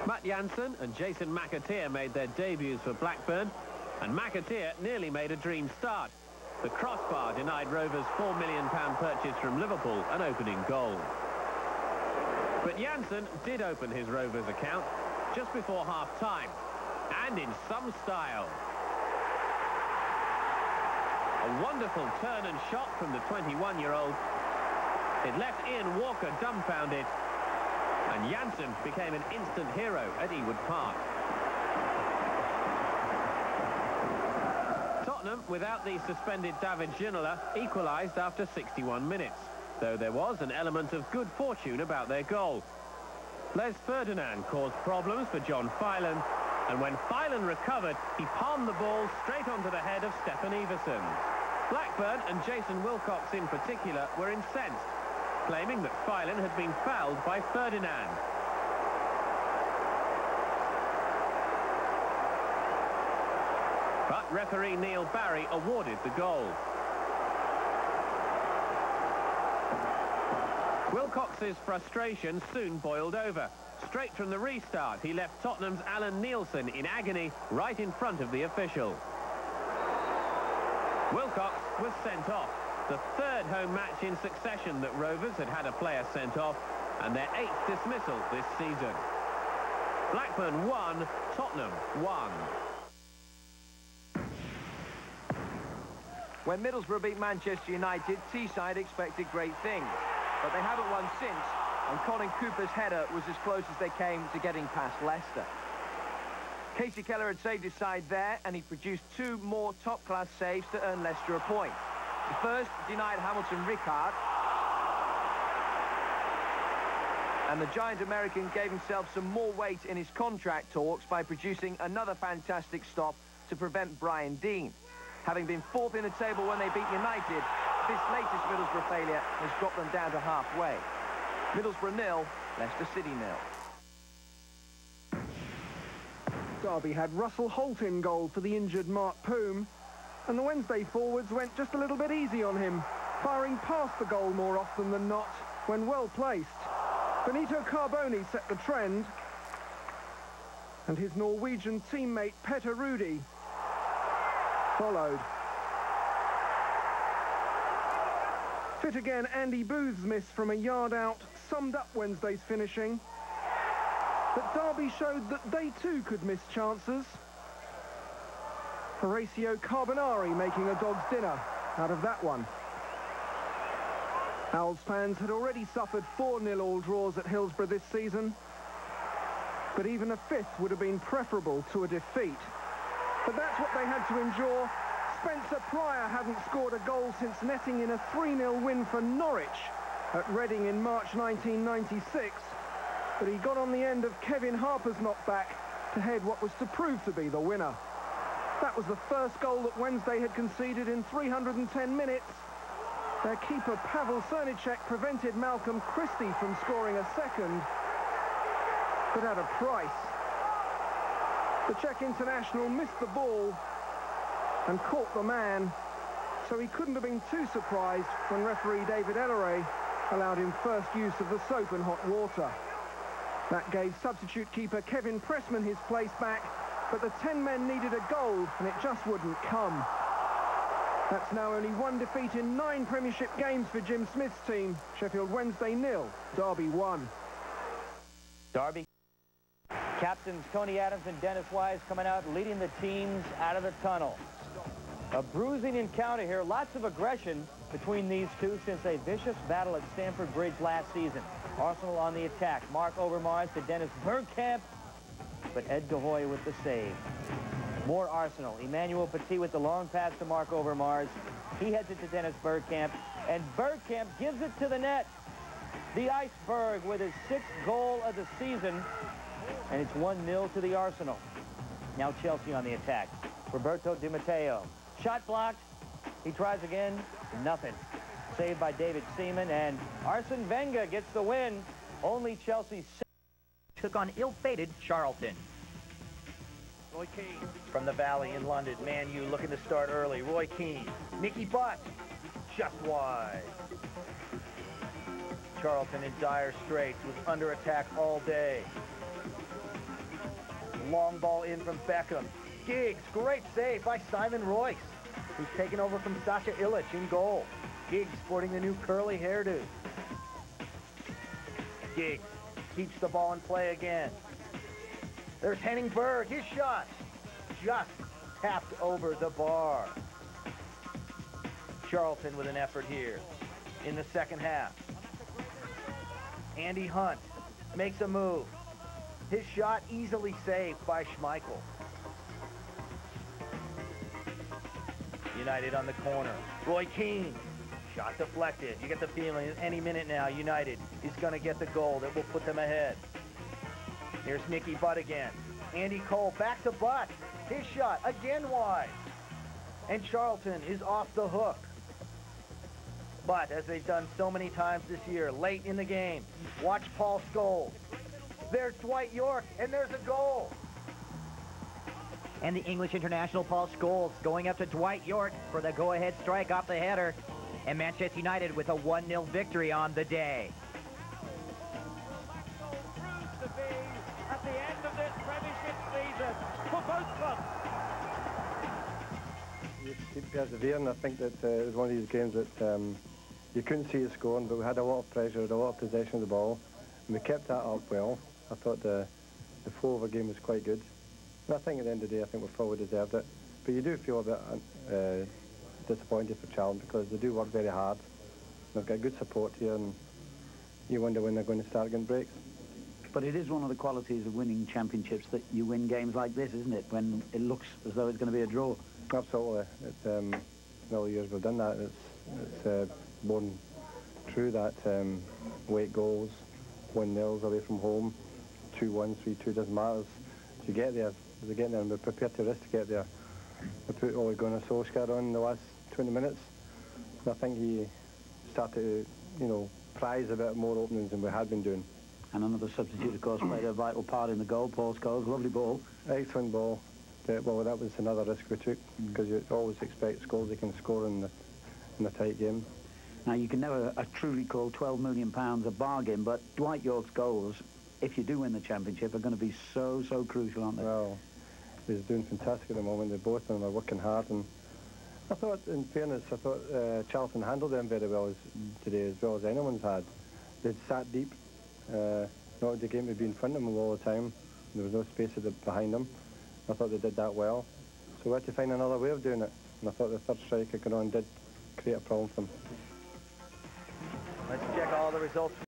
Matt Jansen and Jason McAteer made their debuts for Blackburn, and McAteer nearly made a dream start. The crossbar denied Rovers' £4 million purchase from Liverpool an opening goal. But Jansen did open his Rovers account just before half-time, and in some style. A wonderful turn and shot from the 21-year-old. It left Ian Walker dumbfounded, and Jansen became an instant hero at Ewood Park. Tottenham, without the suspended David Ginola, equalised after 61 minutes, though there was an element of good fortune about their goal. Les Ferdinand caused problems for John Phelan, and when Phelan recovered, he palmed the ball straight onto the head of Stefan Everson. Blackburn and Jason Wilcox in particular were incensed, claiming that Phelan had been fouled by Ferdinand. But referee Neil Barry awarded the goal. Wilcox's frustration soon boiled over. Straight from the restart, he left Tottenham's Alan Nielsen in agony right in front of the official. Wilcox was sent off, the third home match in succession that Rovers had had a player sent off, and their 8th dismissal this season. Blackburn 1, Tottenham 1. When Middlesbrough beat Manchester United, Teesside expected great things, but they haven't won since, and Colin Cooper's header was as close as they came to getting past Leicester. Casey Keller had saved his side there, and he produced 2 more top-class saves to earn Leicester a point. The first denied Hamilton Ricard, and the giant American gave himself some more weight in his contract talks by producing another fantastic stop to prevent Brian Deane. Having been 4th in the table when they beat United, this latest Middlesbrough failure has dropped them down to halfway. Middlesbrough 0, Leicester City 0. Derby had Russell Holt in goal for the injured Mark Poom, and the Wednesday forwards went just a little bit easy on him, firing past the goal more often than not when well placed. Benito Carboni set the trend, and his Norwegian teammate Petter Rudi followed. Fit again, Andy Booth's miss from a yard out summed up Wednesday's finishing. But Derby showed that they too could miss chances. Horacio Carbonari making a dog's dinner out of that one. Owls fans had already suffered 4 0-all draws at Hillsborough this season, but even a 5th would have been preferable to a defeat. But that's what they had to endure. Spencer Pryor hadn't scored a goal since netting in a 3-0 win for Norwich at Reading in March 1996, but he got on the end of Kevin Harper's knockback to head what was to prove to be the winner. That was the first goal that Wednesday had conceded in 310 minutes. Their keeper Pavel Cernicek prevented Malcolm Christie from scoring a second, but at a price. The Czech international missed the ball and caught the man, so he couldn't have been too surprised when referee David Elleray allowed him first use of the soap and hot water. That gave substitute keeper Kevin Pressman his place back, but the 10 men needed a goal and it just wouldn't come. That's now only 1 defeat in 9 Premiership games for Jim Smith's team. Sheffield Wednesday 0, Derby 1. Derby. Captains Tony Adams and Dennis Wise coming out, leading the teams out of the tunnel. A bruising encounter here, lots of aggression between these two since a vicious battle at Stamford Bridge last season. Arsenal on the attack. Mark Overmars to Dennis Bergkamp, but Ed DeHoy with the save. More Arsenal. Emmanuel Petit with the long pass to Mark Overmars. He heads it to Dennis Bergkamp, and Bergkamp gives it to the net. The Iceberg with his 6th goal of the season, and it's 1-0 to the Arsenal. Now Chelsea on the attack. Roberto Di Matteo. Shot blocked. He tries again. Nothing. Saved by David Seaman, and Arsene Wenger gets the win. Only Chelsea took on ill-fated Charlton. Roy Keane from the Valley in London. Man U looking to start early. Roy Keane. Nicky Butt. Just wide. Charlton in dire straits, was under attack all day. Long ball in from Beckham. Giggs, great save by Simon Royce, who's taken over from Sasha Illich in goal. Giggs sporting the new curly hairdo. Giggs keeps the ball in play again. There's Henning Berg, his shot. Just tapped over the bar. Charlton with an effort here in the second half. Andy Hunt makes a move. His shot easily saved by Schmeichel. United on the corner. Roy Keane. Shot deflected. You get the feeling any minute now United is going to get the goal that will put them ahead. Here's Nicky Butt again. Andy Cole back to Butt. His shot again wide. And Charlton is off the hook. But as they've done so many times this year, late in the game, watch Paul Scholes. There's Dwight York, and there's a goal. And the English international Paul Scholes going up to Dwight York for the go-ahead strike off the header. And Manchester United with a 1-0 victory on the day. At the end of this Premiership season for both clubs. You keep persevering. I think that it was one of these games that you couldn't see us scoring, but we had a lot of pressure, a lot of possession of the ball, and we kept that up well. I thought the flow of our game was quite good. And I think at the end of the day, I think we fully deserved it. But you do feel a bit disappointed for Charlton because they do work very hard. They've got good support here, and you wonder when they're going to start getting breaks. But it is one of the qualities of winning championships that you win games like this, isn't it? When it looks as though it's going to be a draw. Absolutely. It's, in all the years we've done that, it's borne true that late goals, 1-0s away from home, 2-1, 3-2, doesn't matter. As you get there, and we're prepared to risk to get there. We put Ole Gunnar Solskjaer on in the last 20 minutes. And I think he started to, prize a bit more openings than we had been doing. And another substitute, of course, played a vital part in the goal. Paul Scholes, lovely ball. Excellent ball. Well, that was another risk we took because you always expect Scholes can score in a tight game. Now, you can never truly call £12 million a bargain, but Dwight York's goals, if you do win the championship, are going to be so crucial, aren't they? Well, he's doing fantastic at the moment. They both of them are working hard, and I thought, in fairness, Charlton handled them very well today, as well as anyone's had. They'd sat deep. Not the game would be in front of them all the time. There was no space behind them. I thought they did that well. So we had to find another way of doing it. And I thought the third striker going on did create a problem for them. Let's check all the results.